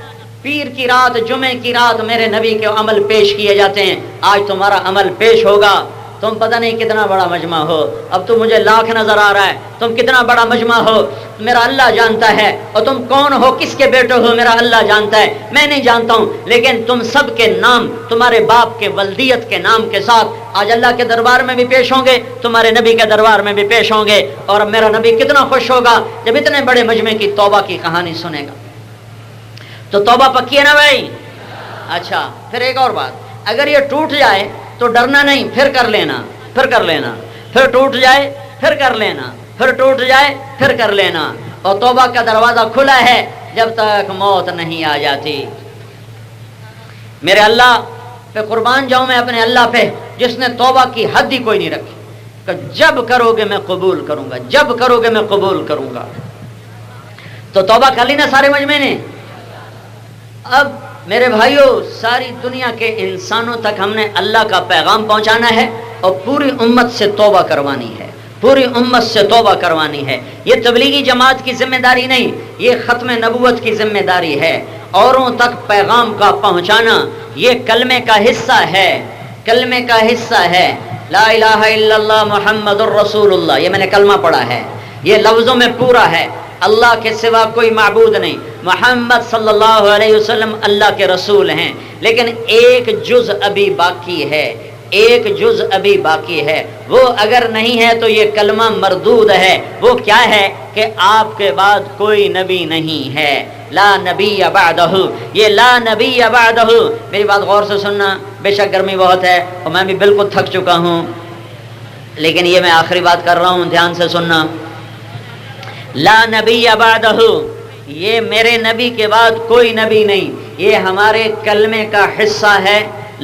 پیر کی رات، جمعے کی رات میرے نبی کے عمل پیش کیے جاتے ہیں. آج تمہارا عمل پیش ہوگا تم پتہ نہیں کتنا بڑا مجمع ہو، اب تو مجھے لاکھ نظر آ رہا ہے، تم کتنا بڑا مجمع ہو میرا اللہ جانتا ہے، اور تم کون ہو، کس کے بیٹے ہو میرا اللہ جانتا ہے، میں نہیں جانتا ہوں، لیکن تم سب کے نام تمہارے باپ کے ولدیت کے نام کے ساتھ آج اللہ کے دربار میں بھی پیش ہوں گے، تمہارے نبی کے دربار میں بھی پیش ہوں گے، اور میرا نبی کتنا خوش ہوگا جب اتنے بڑے مجمع کی توبہ کی کہانی سنے گا۔ تو توبہ پکی ہے نا بھائی؟ اچھا پھر ایک اور بات، اگر یہ ٹوٹ جائے تو ڈرنا نہیں، پھر کر لینا، پھر کر لینا، پھر ٹوٹ جائے پھر کر لینا، پھر ٹوٹ جائے پھر کر لینا، اور توبہ کا دروازہ کھلا ہے جب تک موت نہیں آ جاتی۔ میرے اللہ پہ قربان جاؤں میں، اپنے اللہ پہ جس نے توبہ کی حد ہی کوئی نہیں رکھی کہ جب کرو گے میں قبول کروں گا، جب کرو گے میں قبول کروں گا۔ تو توبہ کر لی نا سارے مجمع نے۔ اب میرے بھائیوں، ساری دنیا کے انسانوں تک ہم نے اللہ کا پیغام پہنچانا ہے اور پوری امت سے توبہ کروانی ہے، پوری امت سے توبہ کروانی ہے۔ یہ تبلیغی جماعت کی ذمہ داری نہیں، یہ ختم نبوت کی ذمہ داری ہے۔ اوروں تک پیغام کا پہنچانا یہ کلمے کا حصہ ہے، کلمے کا حصہ ہے۔ لا الہ الا اللہ محمد الرسول اللہ، یہ میں نے کلمہ پڑھا ہے، یہ لفظوں میں پورا ہے۔ اللہ کے سوا کوئی معبود نہیں، محمد صلی اللہ علیہ وسلم اللہ کے رسول ہیں، لیکن ایک جز ابھی باقی ہے، ایک جز ابھی باقی ہے، وہ اگر نہیں ہے تو یہ کلمہ مردود ہے۔ وہ کیا ہے کہ آپ کے بعد کوئی نبی نہیں ہے، لا نبی بعدہ، یہ لا نبی بعدہ۔ میری بات غور سے سننا، بے شک گرمی بہت ہے اور میں بھی بالکل تھک چکا ہوں، لیکن یہ میں آخری بات کر رہا ہوں، دھیان سے سننا۔ لا نبی بعدہ، یہ میرے نبی کے بعد کوئی نبی نہیں، یہ ہمارے کلمے کا حصہ ہے،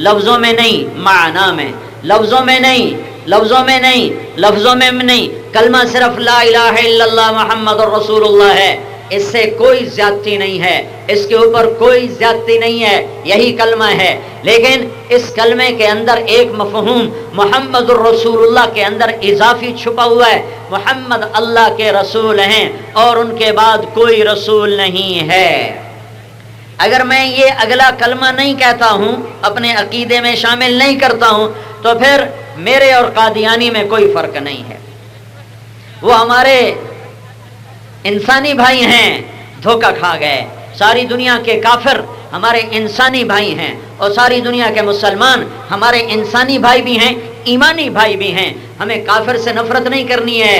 لفظوں میں نہیں، معنی میں، لفظوں میں نہیں، لفظوں میں نہیں، لفظوں میں نہیں۔ کلمہ صرف لا الہ الا اللہ محمد الرسول اللہ ہے، اس سے کوئی زیادتی نہیں ہے، اس کے اوپر کوئی زیادتی نہیں ہے، یہی کلمہ ہے۔ لیکن اس کلمے کے اندر ایک مفہوم محمد الرسول اللہ کے اندر اضافی چھپا ہوا ہے، محمد اللہ کے رسول ہیں اور ان کے بعد کوئی رسول نہیں ہے۔ اگر میں یہ اگلا کلمہ نہیں کہتا ہوں، اپنے عقیدے میں شامل نہیں کرتا ہوں، تو پھر میرے اور قادیانی میں کوئی فرق نہیں ہے۔ وہ ہمارے انسانی بھائی ہیں، دھوکہ کھا گئے۔ ساری دنیا کے کافر ہمارے انسانی بھائی ہیں، اور ساری دنیا کے مسلمان ہمارے انسانی بھائی بھی ہیں، ایمانی بھائی بھی ہیں۔ ہمیں کافر سے نفرت نہیں کرنی ہے،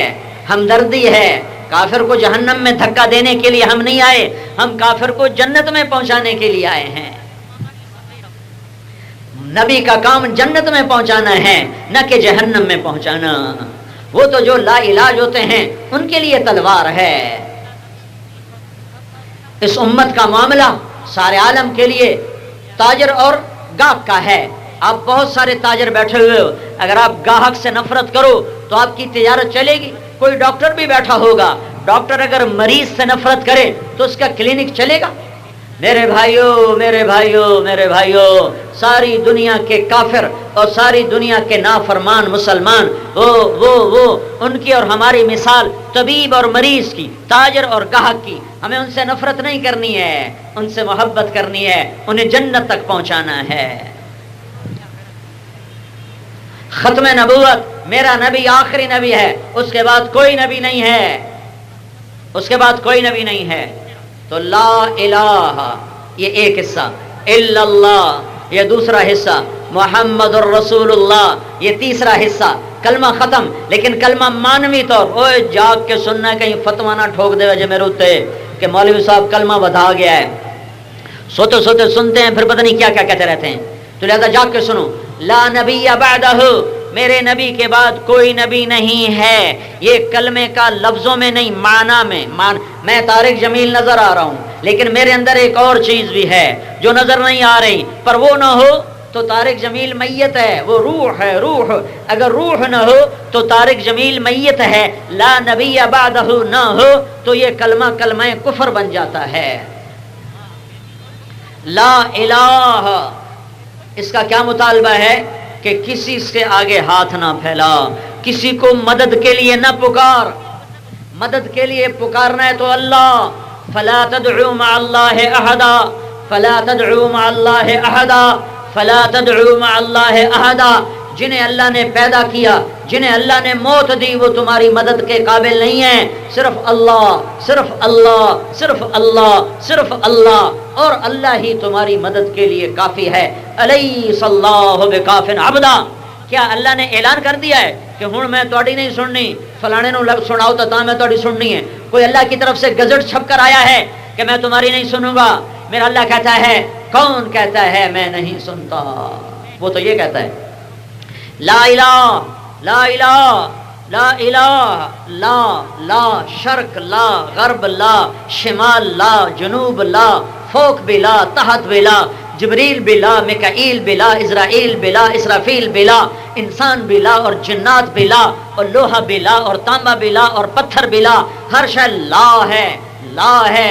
ہمدردی ہے۔ کافر کو جہنم میں دھکا دینے کے لیے ہم نہیں آئے، ہم کافر کو جنت میں پہنچانے کے لیے آئے ہیں۔ نبی کا کام جنت میں پہنچانا ہے، نہ کہ جہنم میں پہنچانا۔ وہ تو جو لا علاج ہوتے ہیں ان کے لیے تلوار ہے۔ اس امت کا معاملہ سارے عالم کے لیے تاجر اور گاہک کا ہے۔ آپ بہت سارے تاجر بیٹھے ہوئے ہو، اگر آپ گاہک سے نفرت کرو تو آپ کی تجارت چلے گی؟ کوئی ڈاکٹر بھی بیٹھا ہوگا، ڈاکٹر اگر مریض سے نفرت کرے تو اس کا کلینک چلے گا؟ میرے بھائیوں، میرے بھائیوں، میرے بھائیوں، ساری دنیا کے کافر اور ساری دنیا کے نافرمان مسلمان، وہ ان کی اور ہماری مثال طبیب اور مریض کی، تاجر اور گاہک کی۔ ہمیں ان سے نفرت نہیں کرنی ہے، ان سے محبت کرنی ہے، انہیں جنت تک پہنچانا ہے۔ ختم نبوت، میرا نبی آخری نبی ہے، اس کے بعد کوئی نبی نہیں ہے، اس کے بعد کوئی نبی نہیں ہے۔ تو لا الہ یہ ایک حصہ، الا اللہ یہ دوسرا حصہ، محمد الرسول اللہ یہ تیسرا حصہ۔ کلمہ ختم، لیکن کلمہ مانوی طور، اوے جاگ کے سننا ہے، کہیں فتویٰ نہ ٹھوک دے وجہ میرے ہوتے کہ مولوی صاحب کلمہ بتا گیا ہے۔ سوتے سوتے سنتے ہیں، پھر پتہ نہیں کیا کیا کہتے رہتے ہیں، تو لہذا جاگ کے سنو۔ لا نبی بعدہ، میرے نبی کے بعد کوئی نبی نہیں ہے، یہ کلمے کا لفظوں میں نہیں، معنی میں۔ میں طارق جمیل نظر آ رہا ہوں، لیکن میرے اندر ایک اور چیز بھی ہے جو نظر نہیں آ رہی، پر وہ نہ ہو تو طارق جمیل میت ہے، وہ روح ہے، روح۔ اگر روح نہ ہو تو طارق جمیل میت ہے۔ لا نبی بعدہ نہ ہو تو یہ کلمہ کلمہ کفر بن جاتا ہے۔ لا الہ، اس کا کیا مطالبہ ہے کہ کسی سے آگے ہاتھ نہ پھیلا، کسی کو مدد کے لیے نہ پکار۔ مدد کے لیے پکارنا ہے تو اللہ، فلا تدعو مع اللہ احدا، فلا تدعو مع اللہ احدا، فلا تدعو مع اللہ احدا۔ جنہیں اللہ نے پیدا کیا، جنہیں اللہ نے موت دی، وہ تمہاری مدد کے قابل نہیں ہیں۔ صرف اللہ، صرف اللہ، صرف اللہ، صرف اللہ، اور اللہ ہی تمہاری مدد کے لیے کافی ہے۔ الیس اللہ بکاف عبدا، کیا اللہ نے اعلان کر دیا ہے کہ ہن میں تہاڈی نہیں سننی، فلانے نو سناؤ تو میں تہاڈی سننی ہے؟ کوئی اللہ کی طرف سے گزٹ چھپ کر آیا ہے کہ میں تمہاری نہیں سنوں گا؟ میرا اللہ کہتا ہے، کون کہتا ہے میں نہیں سنتا؟ وہ تو یہ کہتا ہے لا الہ لا الہ لا الہ لا، لا شرق لا، غرب لا، شمال لا، جنوب لا، فوق بلا، تحت بلا، جبریل بلا، میکائیل بلا، اسرائیل بلا، اسرافیل بلا، انسان بلا اور جنات بلا، اور لوہا بلا اور تانبا بلا اور پتھر بلا، ہر شے لا ہے، لا ہے،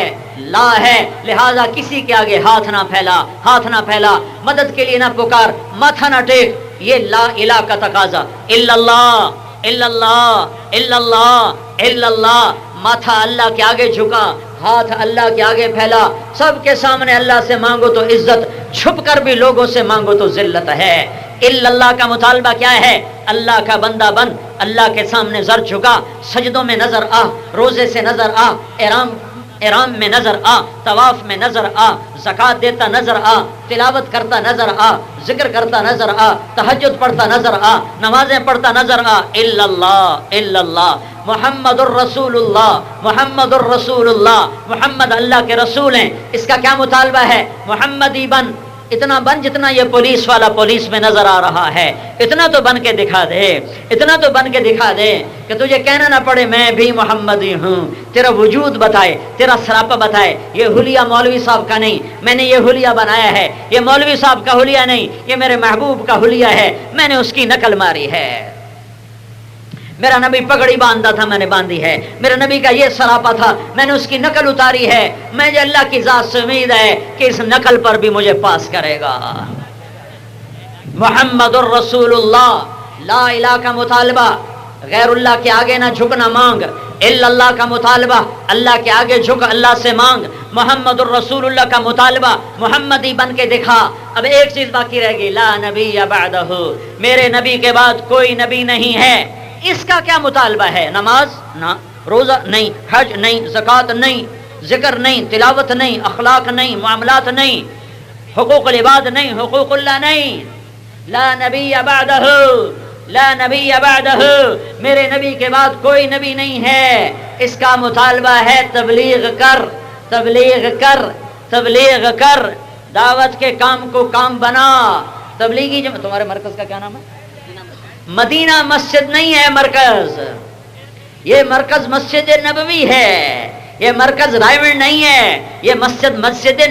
لا ہے۔ لہذا کسی کے آگے ہاتھ نہ پھیلا، ہاتھ نہ پھیلا، مدد کے لیے نہ پکار، ماتھا نہ ٹیک۔ یہ لا الہ کا تقاضا، الا اللہ، الا اللہ، الا اللہ، الا اللہ، ماتھا اللہ کے آگے جھکا، ہاتھ اللہ کے آگے پھیلا، سب کے سامنے اللہ سے مانگو تو عزت، چھپ کر بھی لوگوں سے مانگو تو ذلت ہے۔ الا اللہ کا مطالبہ کیا ہے؟ اللہ کا بندہ بن، اللہ کے سامنے سر جھکا، سجدوں میں نظر آ، روزے سے نظر آ، احرام میں نظر آ، طواف میں نظر آ، زکات دیتا نظر آ، تلاوت کرتا نظر آ، ذکر کرتا نظر آ، تہجد پڑھتا نظر آ، نمازیں پڑھتا نظر آ۔ الا اللہ، الا اللہ، محمد الرسول اللہ، محمد الرسول اللہ، محمد اللہ کے رسول ہیں۔ اس کا کیا مطالبہ ہے؟ محمدی بن، اتنا بن جتنا یہ پولیس والا پولیس میں نظر آ رہا ہے، اتنا تو بن کے دکھا دے، اتنا تو بن کے دکھا دے کہ تجھے کہنا نہ پڑے میں بھی محمدی ہوں۔ تیرا وجود بتائے، تیرا سراپا بتائے۔ یہ حلیہ مولوی صاحب کا نہیں، میں نے یہ حلیہ بنایا ہے، یہ مولوی صاحب کا حلیہ نہیں، یہ میرے محبوب کا حلیہ ہے، میں نے اس کی نقل ماری ہے۔ میرا نبی پگڑی باندھا تھا، میں نے باندھی ہے، میرے نبی کا یہ سراپا تھا، میں نے اس کی نقل اتاری ہے۔ مجھے اللہ کی ذات سے امید ہے کہ اس نقل پر بھی مجھے پاس کرے گا۔ محمد الرسول اللہ، لا الہ کا مطالبہ، غیر اللہ کے آگے نہ جھکنا مانگ۔ الا اللہ کا مطالبہ، اللہ کے آگے جھک، اللہ سے مانگ۔ محمد الرسول اللہ کا مطالبہ، محمدی بن کے دکھا۔ اب ایک چیز باقی رہ گئی، لا نبی بعدہ، میرے نبی کے بعد کوئی نبی نہیں ہے۔ اس کا کیا مطالبہ ہے؟ نماز نہ، روزہ نہیں، حج نہیں، زکوٰۃ نہیں، ذکر نہیں، تلاوت نہیں، اخلاق نہیں، معاملات نہیں، حقوق العباد نہیں، حقوق اللہ نہیں۔ لا نبی بعدہ، لا نبی بعدہ، میرے نبی کے بعد کوئی نبی نہیں ہے۔ اس کا مطالبہ ہے تبلیغ کر، تبلیغ کر، تبلیغ کر، دعوت کے کام کو کام بنا۔ تبلیغی تمہارے مرکز کا کیا نام ہے؟ مدینہ مسجد نہیں ہے مرکز، یہ مرکز مسجد نبوی ہے، یہ مرکز رائمنڈ نہیں ہے، یہ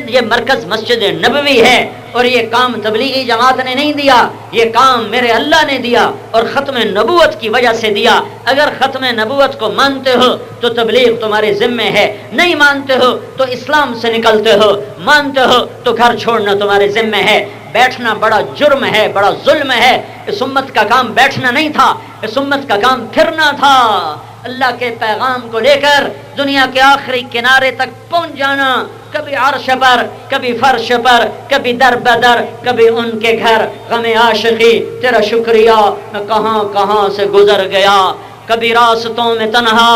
یہ مرکز مسجد نبوی ہے۔ اور یہ کام تبلیغی جماعت نے نہیں دیا، یہ کام میرے اللہ نے دیا اور ختم نبوت کی وجہ سے دیا۔ اگر ختم نبوت کو مانتے ہو تو تبلیغ تمہارے ذمے ہے، نہیں مانتے ہو تو اسلام سے نکلتے ہو، مانتے ہو تو گھر چھوڑنا تمہارے ذمے ہے۔ بیٹھنا بڑا جرم ہے، بڑا ظلم ہے۔ اس امت کا کام بیٹھنا نہیں تھا، اس امت کا کام پھرنا تھا، اللہ کے پیغام کو لے کر دنیا کے آخری کنارے تک پہنچ جانا، کبھی عرش پر، کبھی فرش پر، کبھی در بدر، کبھی ان کے گھر غم عاشقی، تیرا شکریہ میں کہاں کہاں سے گزر گیا، کبھی راستوں میں تنہا،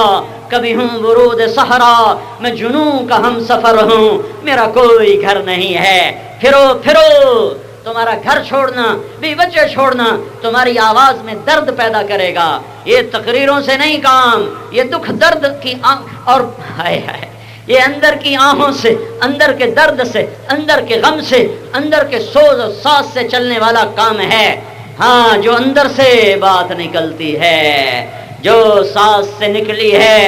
کبھی ہوں ورود صحرا، میں جنوں کا ہم سفر ہوں، میرا کوئی گھر نہیں ہے۔ پھرو پھرو، تمہارا گھر چھوڑنا، بھی بچے چھوڑنا تمہاری آواز میں درد پیدا کرے گا۔ یہ تقریروں سے نہیں کام، یہ دکھ درد کی اور ہائے ہائے، یہ اندر کی آہوں سے، اندر کے درد سے، اندر کے غم سے، اندر کے سوز و ساز سے چلنے والا کام ہے۔ ہاں، جو اندر سے بات نکلتی ہے، جو ساز سے نکلی ہے،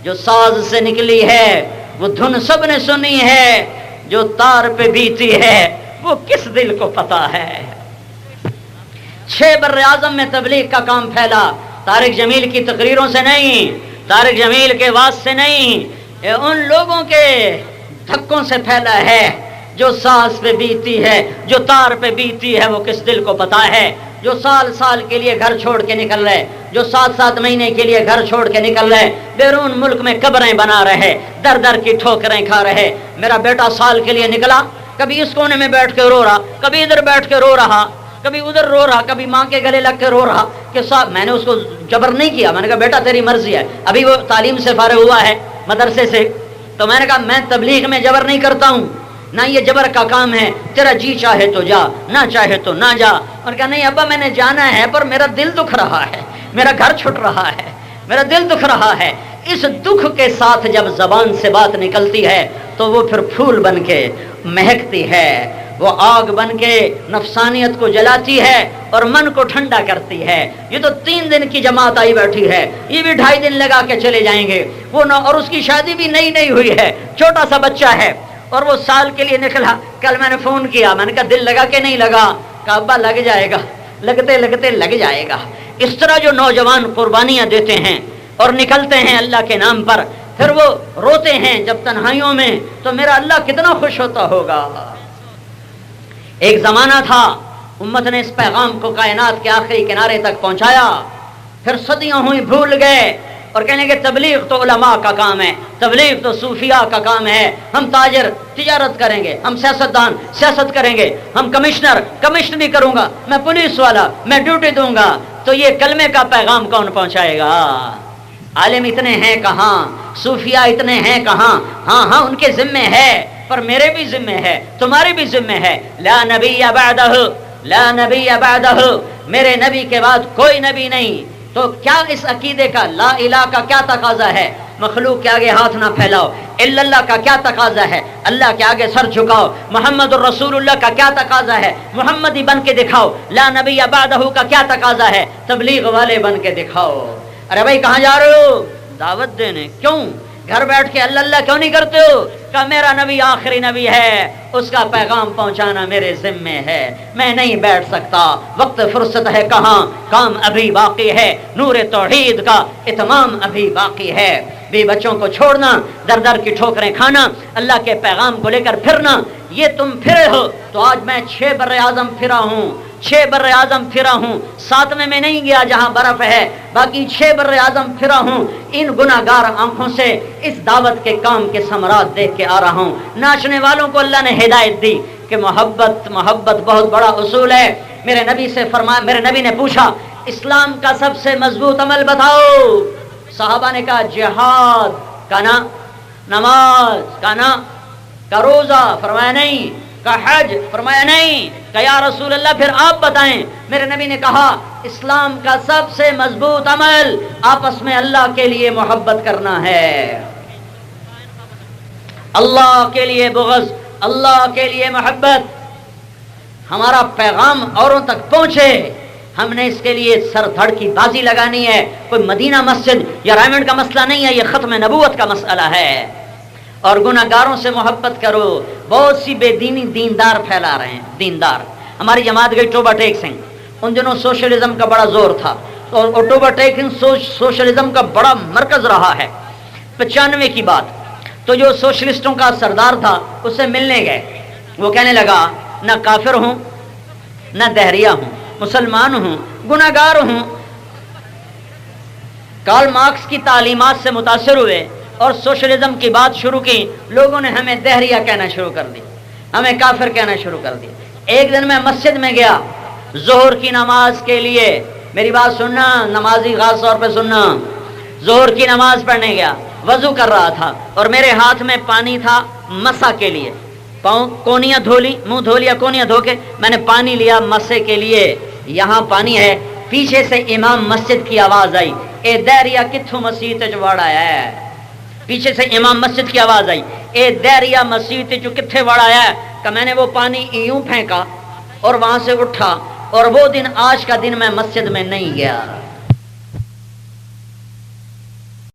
جو ساز سے نکلی ہے، وہ دھن سب نے سنی ہے، جو تار پہ بیتی ہے وہ کس دل کو پتا ہے۔ 6 بر اعظم میں تبلیغ کا کام پھیلا، طارق جمیل کی تقریروں سے نہیں، طارق جمیل کے واز سے نہیں، یہ ان لوگوں کے دھکوں سے پھیلا ہے جو ساز پہ بیتی ہے، جو تار پہ بیتی ہے، وہ کس دل کو پتا ہے۔ جو سال سال کے لیے گھر چھوڑ کے نکل رہے، جو 7 مہینے کے لیے گھر چھوڑ کے نکل رہے، بیرون ملک میں قبریں بنا رہے، در در کی ٹھوکریں کھا رہے۔ میرا بیٹا سال کے لیے نکلا، کبھی اس کونے میں بیٹھ کے رو رہا، کبھی ادھر بیٹھ کے رو رہا، کبھی ادھر رو رہا، کبھی ماں کے گلے لگ کے رو رہا کہ صاحب میں نے اس کو جبر نہیں کیا، میں نے کہا بیٹا تیری مرضی ہے، ابھی وہ تعلیم سے فارغ ہوا ہے مدرسے سے، تو میں نے کہا میں تبلیغ میں جبر نہیں کرتا ہوں، نہ یہ جبر کا کام ہے، تیرا جی چاہے تو جا، نہ چاہے تو نہ جا۔ اور کہا نہیں ابا میں نے جانا ہے، پر میرا دل دکھ رہا ہے، میرا گھر چھٹ رہا ہے، میرا دل دکھ رہا ہے۔ اس دکھ کے ساتھ جب زبان سے بات نکلتی ہے تو وہ پھر پھول بن کے مہکتی ہے، وہ آگ بن کے نفسانیت کو جلاتی ہے اور من کو ٹھنڈا کرتی ہے۔ یہ تو 3 دن کی جماعت آئی بیٹھی ہے، یہ بھی 2.5 دن لگا کے چلے جائیں گے، وہ نہ، اور اس کی شادی بھی نئی ہوئی ہے، چھوٹا سا بچہ ہے، اور وہ سال کے لیے نکلا۔ کل میں نے فون کیا، میں نے کہا دل لگا کہ نہیں لگا؟ کہا ابا لگ جائے گا، لگتے لگتے لگ جائے گا۔ اس طرح جو نوجوان قربانیاں دیتے ہیں اور نکلتے ہیں اللہ کے نام پر، پھر وہ روتے ہیں جب تنہائیوں میں، تو میرا اللہ کتنا خوش ہوتا ہوگا۔ ایک زمانہ تھا امت نے اس پیغام کو کائنات کے آخری کنارے تک پہنچایا، پھر صدیاں ہوئی بھول گئے اور کہنے کہ تبلیغ تو علماء کا کام ہے، تبلیغ تو صوفیاء کا کام ہے، ہم تاجر تجارت کریں گے، ہم سیاستدان سیاست کریں گے، ہم کمشنری کروں گا، میں پولیس والا میں ڈیوٹی دوں گا۔ تو یہ کلمے کا پیغام کون پہنچائے گا؟ عالم اتنے ہیں کہاں، صوفیاء اتنے ہیں کہاں؟ ہاں ان کے ذمے ہے، پر میرے بھی ذمے ہے، تمہارے بھی ذمے ہے۔ لا نبی بعدہ، لا نبی بعدہ، میرے نبی کے بعد کوئی نبی نہیں۔ تو کیا اس عقیدے کا، لا الہ کا کیا تقاضا ہے؟ مخلوق کے آگے ہاتھ نہ پھیلاؤ۔ الا اللہ کا کیا تقاضا ہے؟ اللہ کے آگے سر جھکاؤ۔ محمد الرسول اللہ کا کیا تقاضا ہے؟ محمدی بن کے دکھاؤ۔ لا نبی بعدہ کا کیا تقاضا ہے؟ تبلیغ والے بن کے دکھاؤ۔ ارے بھائی کہاں جا رہے ہو؟ دعوت دینے۔ کیوں گھر بیٹھ کے اللہ کیوں نہیں کرتے ہو؟ کہ میرا نبی آخری نبی ہے، اس کا پیغام پہنچانا میرے ذمے ہے، میں نہیں بیٹھ سکتا، وقت فرصت ہے کہاں، کام ابھی باقی ہے، نور توحید کا اتمام ابھی باقی ہے۔ بھی بچوں کو چھوڑنا، در در کی ٹھوکریں کھانا، اللہ کے پیغام کو لے کر پھرنا، یہ تم پھرے ہو۔ تو آج میں 6 بر اعظم پھرا ہوں، 6 بر اعظم پھرا ہوں، 7ویں میں نہیں گیا جہاں برف ہے، باقی 6 بر اعظم پھرا ہوں، ان گناہگار آنکھوں سے اس دعوت کے کام کے ثمرات دیکھ کے آ رہا ہوں۔ ناچنے والوں کو اللہ نے ہدایت دی کہ محبت بہت بڑا اصول ہے۔ میرے نبی سے فرمایا، میرے نبی نے پوچھا اسلام کا سب سے مضبوط عمل بتاؤ۔ صحابہ نے کہا جہاد کا نا، نماز کا نا، کا روزہ، فرمایا نہیں، کا حج، فرمایا نہیں، کہ یا رسول اللہ پھر آپ بتائیں۔ میرے نبی نے کہا اسلام کا سب سے مضبوط عمل آپس میں اللہ کے لیے محبت کرنا ہے، اللہ کے لیے بغض، اللہ کے لیے محبت۔ ہمارا پیغام اوروں تک پہنچے، ہم نے اس کے لیے سر دھڑ کی بازی لگانی ہے۔ کوئی مدینہ مسجد یا رائمنڈ کا مسئلہ نہیں ہے، یہ ختم نبوت کا مسئلہ ہے۔ اور گناہگاروں سے محبت کرو۔ بہت سی بے دینی دیندار پھیلا رہے ہیں، دیندار۔ ہماری جماعت گئی ٹوبا ٹیک سنگھ، ان دنوں سوشلزم کا بڑا زور تھا، اور ٹوبا ٹیک سنگھ سوشلزم کا بڑا مرکز رہا ہے۔ 95 کی بات، تو جو سوشلسٹوں کا سردار تھا اس سے ملنے گئے، وہ کہنے لگا نہ کافر ہوں، نہ دہریہ ہوں، مسلمان ہوں، گناہگار ہوں۔ کارل مارکس کی تعلیمات سے متاثر ہوئے اور سوشلزم کی بات شروع کی، لوگوں نے ہمیں دہریہ کہنا شروع کر دی، ہمیں کافر کہنا شروع کر دی۔ ایک دن میں مسجد میں گیا ظہر کی نماز کے لیے، میری بات سننا، نمازی خاص طور پہ سننا، ظہر کی نماز پڑھنے گیا، وضو کر رہا تھا اور میرے ہاتھ میں پانی تھا مسا کے لیے، پاؤں کونیاں دھو لی، منہ دھو لیا، کونیاں دھو کے میں نے پانی لیا مسے کے لیے، یہاں پانی ہے۔ پیچھے سے امام مسجد کی آواز آئی، اے دہریہ کتھوں مسیح تے وڑا ہے۔ پیچھے سے امام مسجد کی آواز آئی، اے دہریہ مسیح تے جو کتھے وڑا ہے۔ کہ میں نے وہ پانی یوں پھینکا اور وہاں سے اٹھا، اور وہ دن آج کا دن میں مسجد میں نہیں گیا۔